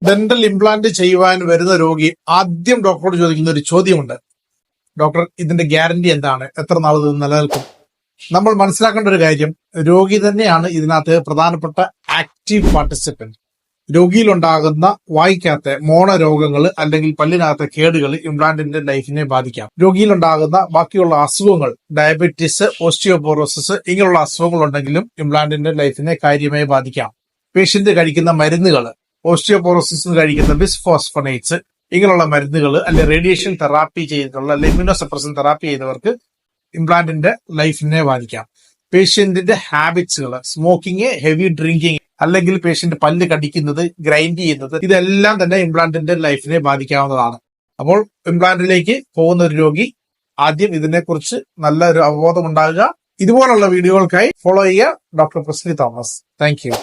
Dental implant ചെയ്യുവാൻ വരുന്ന രോഗി ആദ്യം ഡോക്ടറോട് ചോദിക്കുന്ന ഒരു ചോദ്യമുണ്ട്. ഡോക്ടർ, ഇതിന്റെ ഗ്യാരണ്ടി എന്താണ്? എത്ര നാൾ ഇത് നിലനിൽക്കും? നമ്മൾ മനസ്സിലാക്കേണ്ട ഒരു കാര്യം, രോഗി തന്നെയാണ് ഇതിനകത്ത് പ്രധാനപ്പെട്ട ആക്റ്റീവ് പാർട്ടിസിപ്പന്റ്. രോഗിയിലുണ്ടാകുന്ന വായിക്കകത്തെ മോണരോഗങ്ങൾ അല്ലെങ്കിൽ പല്ലിനകത്തെ കേടുകൾ ഇംപ്ലാന്റിന്റെ ലൈഫിനെ ബാധിക്കാം. രോഗിയിലുണ്ടാകുന്ന ബാക്കിയുള്ള അസുഖങ്ങൾ, ഡയബറ്റീസ്, ഓസ്റ്റിയോപോറോസിസ് ഇങ്ങനെയുള്ള അസുഖങ്ങൾ ഉണ്ടെങ്കിലും ഇംപ്ലാന്റിന്റെ ലൈഫിനെ കാര്യമായി ബാധിക്കാം. പേഷ്യന്റ് കഴിക്കുന്ന മരുന്നുകൾ, ഓസ്റ്റിയോപോറോസിസിന് കഴിക്കുന്ന ബിസ്ഫോസ്ഫോനേറ്റ്സ് ഇങ്ങനെയുള്ള മരുന്നുകൾ, അല്ലെ റേഡിയേഷൻ തെറാപ്പി ചെയ്തിട്ടുള്ള അല്ലെങ്കിൽ ഇമ്മ്യൂണോസപ്രസൻ തെറാപ്പി ചെയ്തവർക്ക് ഇംപ്ലാന്റിന്റെ ലൈഫിനെ ബാധിക്കാം. പേഷ്യന്റിന്റെ ഹാബിറ്റ്സുകൾ, സ്മോക്കിംഗ്, ഹെവി ഡ്രിങ്കിങ്, അല്ലെങ്കിൽ പേഷ്യന്റ് പല്ല് കടിക്കുന്നത്, ഗ്രൈൻഡ് ചെയ്യുന്നത്, ഇതെല്ലാം തന്നെ ഇംപ്ലാന്റിന്റെ ലൈഫിനെ ബാധിക്കാവുന്നതാണ്. അപ്പോൾ ഇംപ്ലാന്റിലേക്ക് പോകുന്ന ഒരു രോഗി ആദ്യം ഇതിനെക്കുറിച്ച് നല്ല ഒരു അവബോധം ഉണ്ടാകുക. ഇതുപോലുള്ള വീഡിയോകൾക്കായി ഫോളോ ചെയ്യുക doctor Presley Thomas. Thank you.